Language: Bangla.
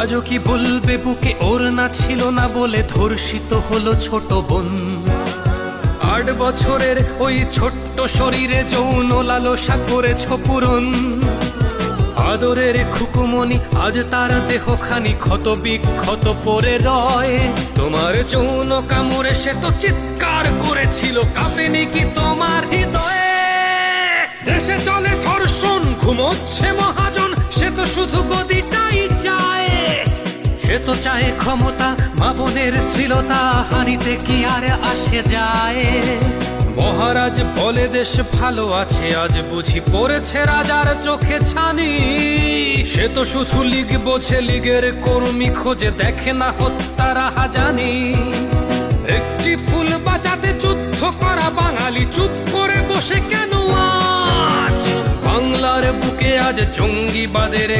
আজও কি বলবে বুকে ওর না ছিল না বলে ধর্ষিত হলো ছোট বোন। 8 বছরের ওই ছোট্ট শরীরে যৌন লালসা করেছ পূরণ। আদরের খুকুমনি আজ তার দেহখানি ক্ষত বিক্ষত পরে রয়। তোমার যৌন কামড়ে সে তো চিৎকার করেছিল, কাঁপেনি কি তোমার হৃদয়ে? দেশে চলে ধর্ষণ, ঘুমোচ্ছে মহাজন, সে তো শুধু গদিটাই চায়। সে তো চায় ক্ষমতা, মা বোনের শ্লীলতা হানিতে কি আর আসে যায়? মহারাজ বলে দেশ ভালো আছে, আজ বুঝি পড়েছে রাজার চোখে ছানি। সে তো শুধু লীগ বোঝে, লীগের কর্মী খোঁজে, দেখে না হত্যার হাজানি। একটি ফুল বাঁচাতে যুদ্ধ করা বাঙালি চুপ করে বসে কেন আজ? বাংলার বুকে আজ জঙ্গিবাদের